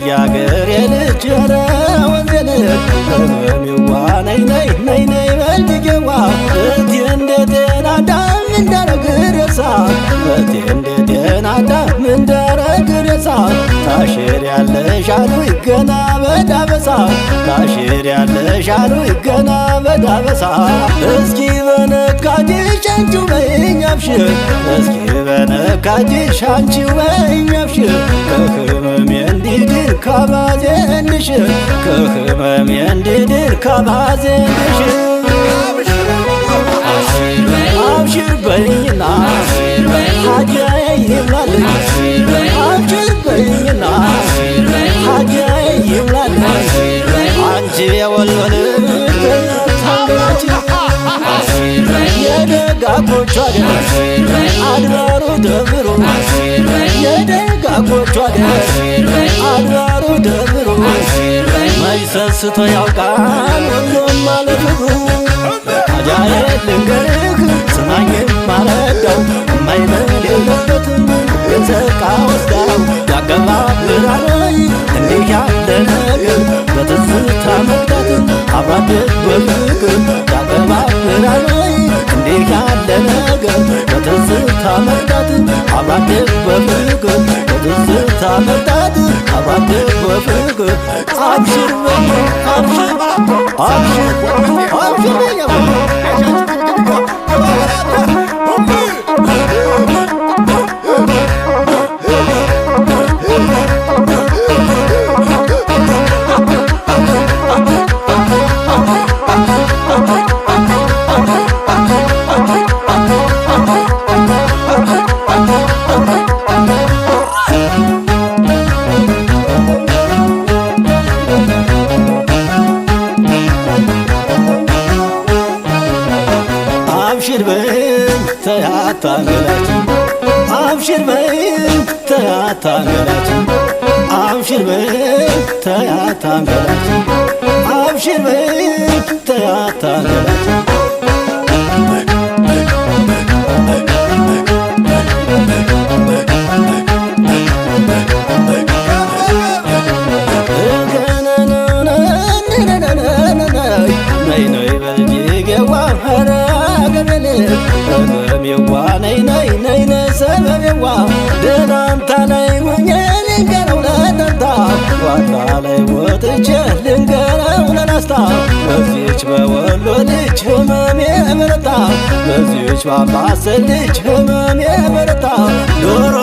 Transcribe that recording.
ያገሬ ልጅ ኧረ ወንዜ ልጅ ህመሜዋ ነይ ነይ ነይ ነይ በልጅጌዋ እቴ እንደ ጤና አዳም እንዳረግ ሬሳ እቴ እንደ ጤና አዳም እንዳረግ ሬሳ ታሽር ያለሽ አሉኝ ገና በዳበሳ ታሽር ያለሽ አሉኝ ገና በዳበሳ እስኪ በነካጅሽ አንቺው በይኝ አብሽር እስኪ በነካጅሽ አንቺው በይኝ አብሽር ከህመሜ እንዲድን ካባዜ እንድሽር ከህመሜ እንዲድን ካባዜ እንድሽር አብሽር በይኝና ሀጃዬ ይብላልኝ አብሽር በይኝና ሀጃዬ ይብላልኝ አንቺ የወልወል ታንገች የደጋጎቿ አገር አድባሩ ደብሩ የደጋጎቿ አገር አድባሩ ደብሩ መች ሰስቶ ያውቃል ሁሉም ማለት አጃዬ ልንገርህ ስማኝም ማረዳው የማይበል የለበትም የዘቃ ወስዳው ያገባብራል እንዲህ ያለ ነገር በትዝታ መቅጣት አብራደግ በፍቅር ያገባብራል እንዲህ ያለ ነገር በትዝታ መቅጣት አብራደግ በፍቅር በትዝታ መቅጣት አብራደግ በፍቅር አብሽር በይ አብሽር አብሽር አብሽር በይ አብሽር በይኝ ተያታንገላች አብሽር በይኝ ተያታንገላች አብሽር በይኝ ተያታንገላች አብሽር በይኝ ተያታንገላች ነይ ነይ በልጅጌዋ ኧረ ገበሌ ህመሜዋ ነይ ነይ ነይ ነይ ሰበቤዋ ደናንታ ላይ ሆኜ ልንገረው ለጠንታ ዋታ ላይ ወጥቼ ልንገረው ለናስታ በዚች በወሎ ልጅ ህመሜ በረታ በዚች ባምባሰል ልጅ ህመሜ በረታ ዶሮ